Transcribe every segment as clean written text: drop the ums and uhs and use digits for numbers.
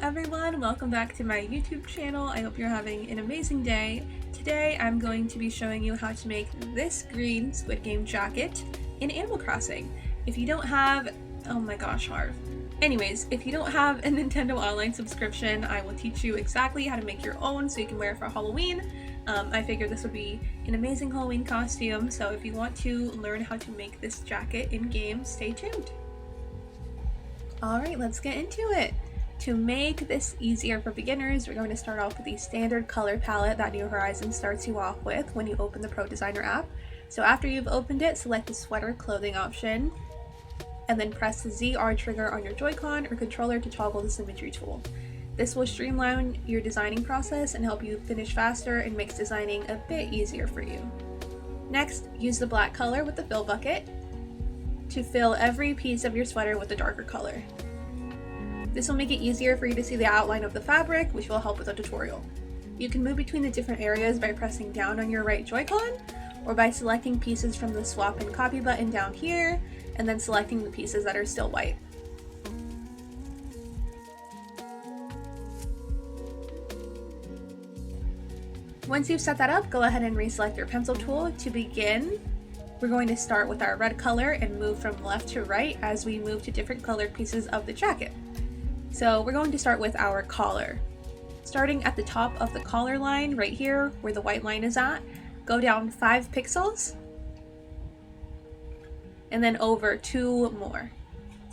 everyone, welcome back to my YouTube channel. I hope you're having an amazing day. Today I'm going to be showing you how to make this green Squid Game jacket in Animal Crossing. If you don't have, oh my gosh, Harv. Anyways, if you don't have a Nintendo Online subscription, I will teach you exactly how to make your own so you can wear it for Halloween. I figured this would be an amazing Halloween costume, so if you want to learn how to make this jacket in-game, stay tuned. Alright, let's get into it. To make this easier for beginners, we're going to start off with the standard color palette that New Horizons starts you off with when you open the Pro Designer app. So after you've opened it, select the sweater clothing option, and then press the ZR trigger on your Joy-Con or controller to toggle the symmetry tool. This will streamline your designing process and help you finish faster and makes designing a bit easier for you. Next, use the black color with the fill bucket to fill every piece of your sweater with a darker color. This will make it easier for you to see the outline of the fabric, which will help with the tutorial. You can move between the different areas by pressing down on your right Joy-Con, or by selecting pieces from the swap and copy button down here, and then selecting the pieces that are still white. Once you've set that up, go ahead and reselect your pencil tool. To begin, we're going to start with our red color and move from left to right as we move to different colored pieces of the jacket. So we're going to start with our collar. Starting at the top of the collar line right here where the white line is at, go down 5 pixels and then over 2 more.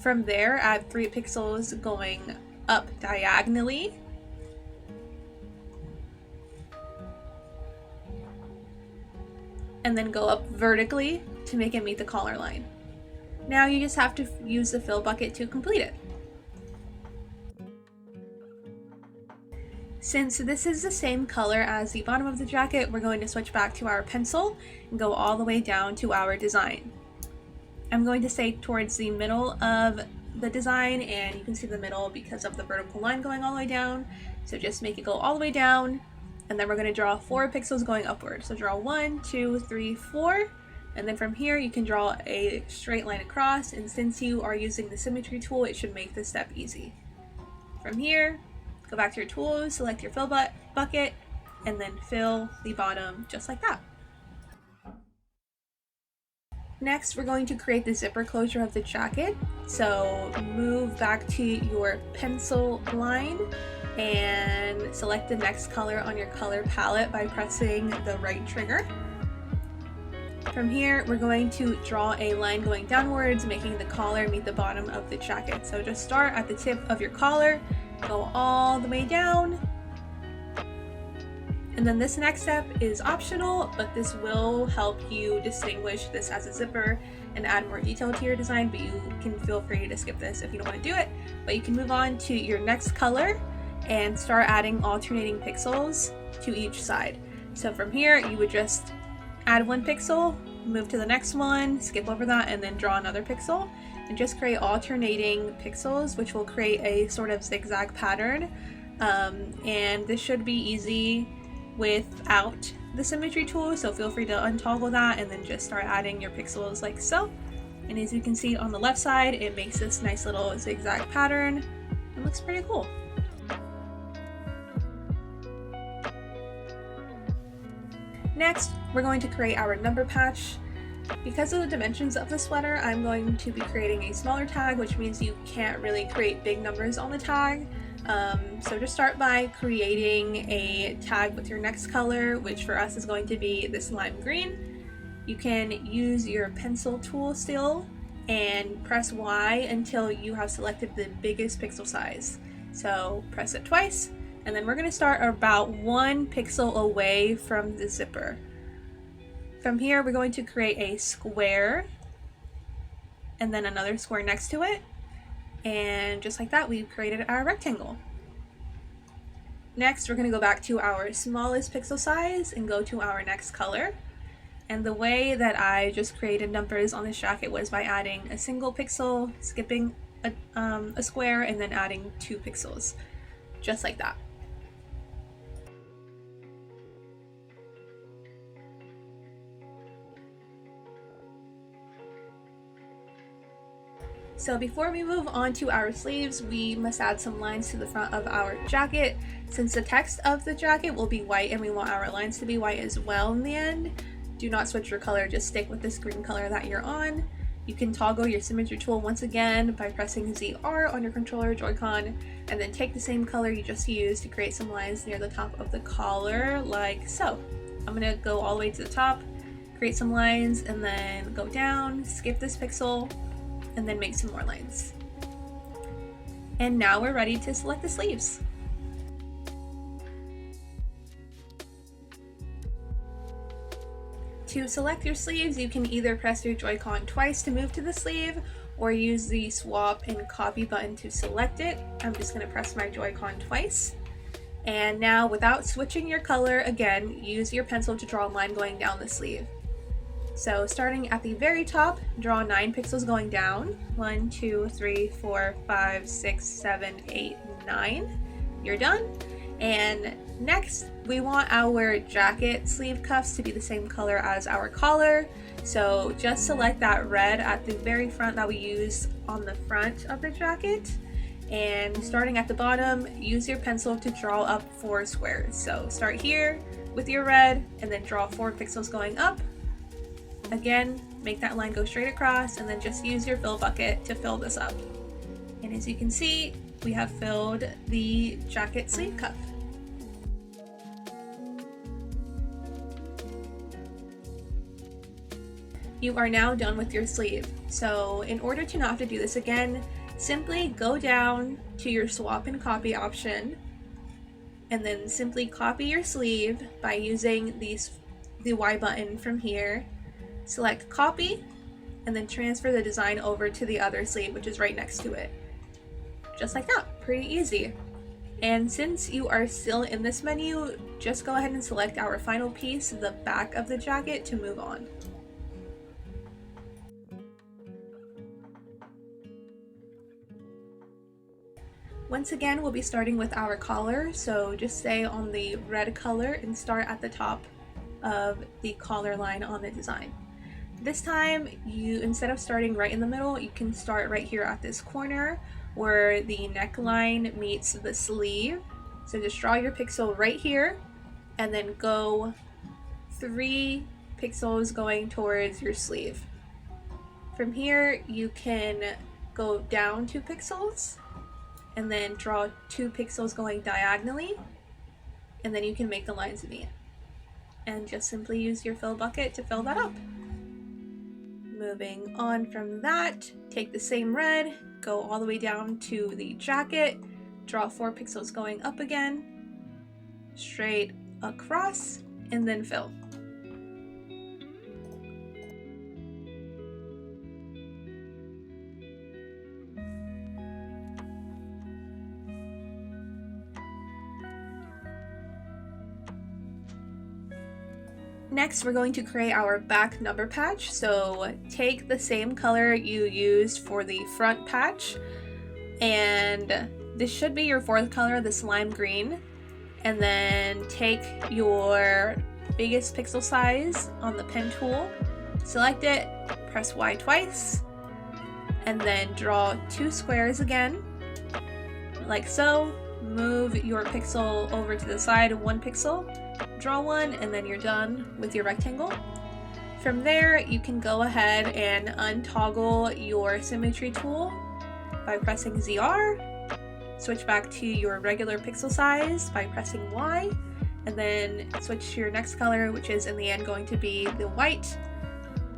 From there, add 3 pixels going up diagonally, and then go up vertically to make it meet the collar line. Now you just have to use the fill bucket to complete it. Since this is the same color as the bottom of the jacket, we're going to switch back to our pencil and go all the way down to our design. I'm going to stay towards the middle of the design, and you can see the middle because of the vertical line going all the way down. So just make it go all the way down, and then we're going to draw 4 pixels going upward. So draw 1, 2, 3, 4, and then from here you can draw a straight line across, and since you are using the symmetry tool, it should make this step easy. From here, go back to your tools, select your fill bucket, and then fill the bottom just like that. Next, we're going to create the zipper closure of the jacket. So move back to your pencil line and select the next color on your color palette by pressing the right trigger. From here, we're going to draw a line going downwards, making the collar meet the bottom of the jacket. So just start at the tip of your collar, go all the way down, and then this next step is optional, but this will help you distinguish this as a zipper and add more detail to your design, but you can feel free to skip this if you don't want to do it. But you can move on to your next color and start adding alternating pixels to each side. So from here, you would just add 1 pixel, move to the next one, skip over that, and then draw another pixel, and just create alternating pixels, which will create a sort of zigzag pattern. And this should be easy without the symmetry tool, so feel free to untoggle that and then just start adding your pixels like so. And as you can see on the left side, it makes this nice little zigzag pattern. It looks pretty cool. Next, we're going to create our number patch. Because of the dimensions of the sweater, I'm going to be creating a smaller tag, which means you can't really create big numbers on the tag. So just start by creating a tag with your next color, which for us is going to be this lime green. You can use your pencil tool still and press Y until you have selected the biggest pixel size. So press it twice, and then we're going to start about 1 pixel away from the zipper. From here, we're going to create a square and then another square next to it. And just like that, we've created our rectangle. Next, we're going to go back to our smallest pixel size and go to our next color. And the way that I just created numbers on this jacket was by adding a single pixel, skipping a square, and then adding 2 pixels, just like that. So before we move on to our sleeves, we must add some lines to the front of our jacket. Since the text of the jacket will be white and we want our lines to be white as well in the end, do not switch your color, just stick with this green color that you're on. You can toggle your symmetry tool once again by pressing ZR on your controller Joy-Con, and then take the same color you just used to create some lines near the top of the collar, like so. I'm gonna go all the way to the top, create some lines, and then go down, skip this pixel, and then make some more lines. And now we're ready to select the sleeves. To select your sleeves, you can either press your Joy-Con twice to move to the sleeve, or use the swap and copy button to select it. I'm just going to press my Joy-Con twice. And now, without switching your color, again, use your pencil to draw a line going down the sleeve. So starting at the very top, draw 9 pixels going down. 1, 2, 3, 4, 5, 6, 7, 8, 9. You're done. And next, we want our jacket sleeve cuffs to be the same color as our collar. So just select that red at the very front that we used on the front of the jacket. And starting at the bottom, use your pencil to draw up 4 squares. So start here with your red and then draw 4 pixels going up. Again, make that line go straight across and then just use your fill bucket to fill this up. And as you can see, we have filled the jacket sleeve cuff. You are now done with your sleeve. So in order to not have to do this again, simply go down to your swap and copy option and then simply copy your sleeve by using the Y button from here. Select copy and then transfer the design over to the other sleeve, which is right next to it. Just like that, pretty easy. And since you are still in this menu, just go ahead and select our final piece, the back of the jacket, to move on. Once again, we'll be starting with our collar, so just stay on the red color and start at the top of the collar line on the design. This time, instead of starting right in the middle, you can start right here at this corner where the neckline meets the sleeve. So just draw your pixel right here and then go 3 pixels going towards your sleeve. From here, you can go down 2 pixels and then draw 2 pixels going diagonally, and then you can make the lines meet. And just simply use your fill bucket to fill that up. Moving on from that, take the same red, go all the way down to the jacket, draw 4 pixels going up again, straight across, and then fill. Next, we're going to create our back number patch. So take the same color you used for the front patch, and this should be your 4th color, the slime green, and then take your biggest pixel size on the pen tool, select it, press Y twice, and then draw 2 squares again, like so. Move your pixel over to the side 1 pixel, draw 1, and then you're done with your rectangle. From there, you can go ahead and untoggle your symmetry tool by pressing ZR, switch back to your regular pixel size by pressing Y, and then switch to your next color, which is in the end going to be the white,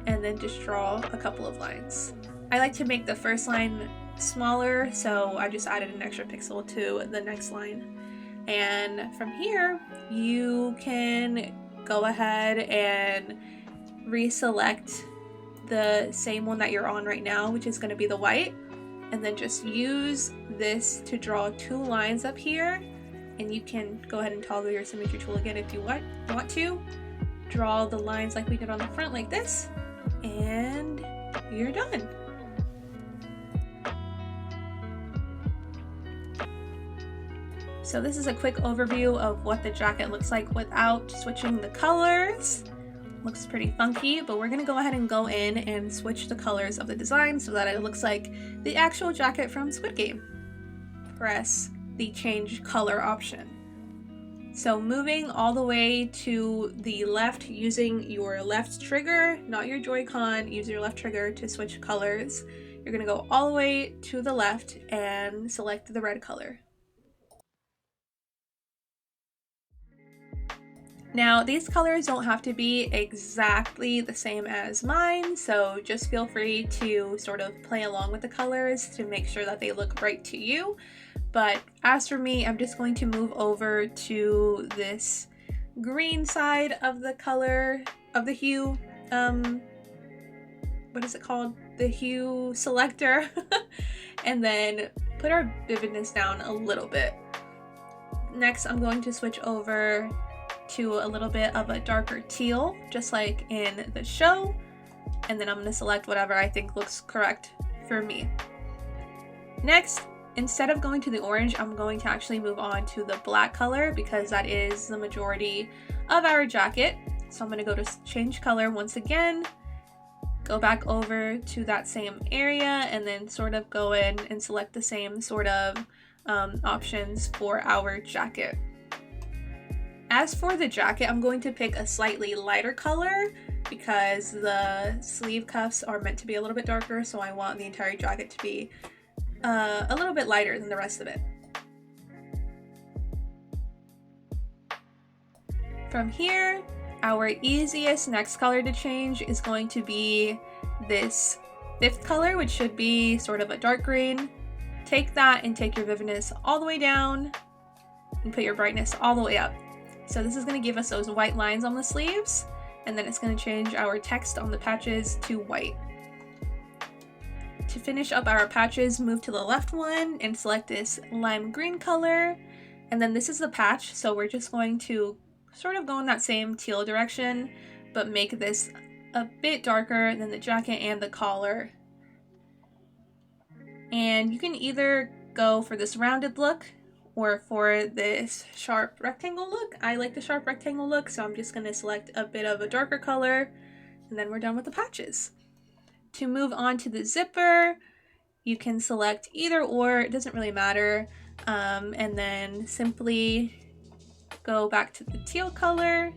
and then just draw a couple of lines. I like to make the first line smaller, so I just added an extra pixel to the next line. And from here, you can go ahead and reselect the same one that you're on right now, which is going to be the white, and then just use this to draw 2 lines up here. And you can go ahead and toggle your symmetry tool again if you want to. Draw the lines like we did on the front, like this, and you're done. So this is a quick overview of what the jacket looks like without switching the colors. looks pretty funky, but we're gonna go ahead and go in and switch the colors of the design so that it looks like the actual jacket from Squid Game. Press the change color option. So moving all the way to the left using your left trigger, not your Joy-Con, use your left trigger to switch colors. You're gonna go all the way to the left and select the red color. Now, these colors don't have to be exactly the same as mine, so just feel free to sort of play along with the colors to make sure that they look right to you. But as for me, I'm just going to move over to this green side of the color, of the hue, what is it called? The hue selector, and then put our vividness down a little bit. Next, I'm going to switch over to a little bit of a darker teal, just like in the show, and then I'm going to select whatever I think looks correct for me. Next, instead of going to the orange, I'm going to actually move on to the black color because that is the majority of our jacket. So I'm going to go to change color once again, go back over to that same area, and then sort of go in and select the same sort of options for our jacket. As for the jacket, I'm going to pick a slightly lighter color because the sleeve cuffs are meant to be a little bit darker, so I want the entire jacket to be a little bit lighter than the rest of it. From here, our easiest next color to change is going to be this fifth color, which should be sort of a dark green. Take that and take your vividness all the way down and put your brightness all the way up. So this is going to give us those white lines on the sleeves, and then it's going to change our text on the patches to white. To finish up our patches, move to the left one and select this lime green color, and then this is the patch, so we're just going to sort of go in that same teal direction, but make this a bit darker than the jacket and the collar. And you can either go for this rounded look or for this sharp rectangle look. I like the sharp rectangle look, so I'm just going to select a bit of a darker color, and then we're done with the patches. To move on to the zipper, you can select either or, it doesn't really matter, and then simply go back to the teal color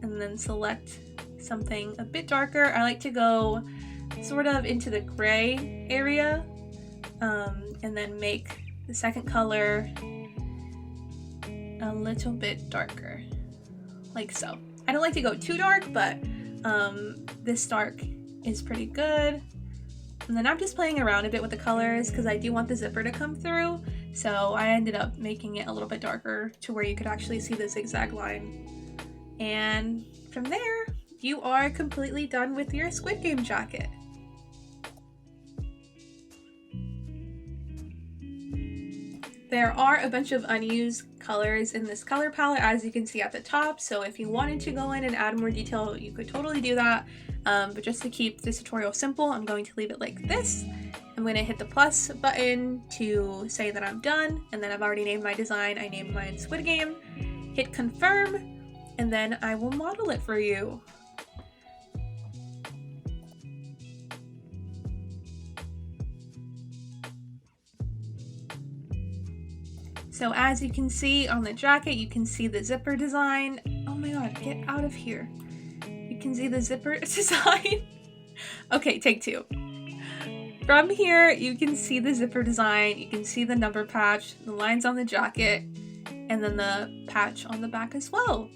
and then select something a bit darker. I like to go sort of into the gray area, and then make the second color a little bit darker, like so. I don't like to go too dark, but this dark is pretty good. And then I'm just playing around a bit with the colors because I do want the zipper to come through, so I ended up making it a little bit darker to where you could actually see the zigzag line. And from there, you are completely done with your Squid Game jacket. There are a bunch of unused colors in this color palette, as you can see at the top, so if you wanted to go in and add more detail, you could totally do that. But just to keep this tutorial simple, I'm going to leave it like this. I'm going to hit the plus button to say that I'm done, and then I've already named my design. I named mine Squid Game. Hit confirm, and then I will model it for you. So as you can see on the jacket, you can see the zipper design. Oh my god, get out of here. You can see the zipper design. Okay, take two. From here, you can see the zipper design, you can see the number patch, the lines on the jacket, and then the patch on the back as well.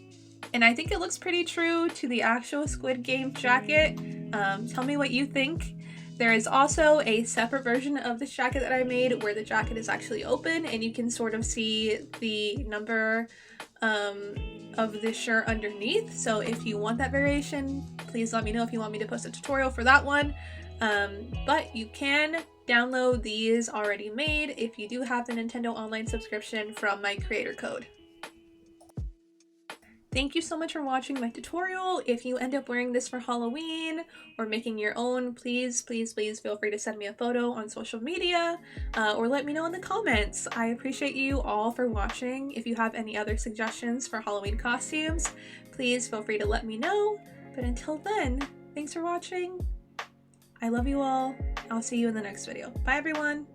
And I think it looks pretty true to the actual Squid Game jacket. Tell me what you think. There is also a separate version of this jacket that I made where the jacket is actually open and you can sort of see the number of the shirt underneath. So if you want that variation, please let me know if you want me to post a tutorial for that one. But you can download these already made if you do have the Nintendo Online subscription from my creator code. Thank you so much for watching my tutorial. If you end up wearing this for Halloween or making your own, please feel free to send me a photo on social media or let me know in the comments. I appreciate you all for watching. If you have any other suggestions for Halloween costumes, please feel free to let me know. But until then, thanks for watching. I love you all. I'll see you in the next video. Bye everyone!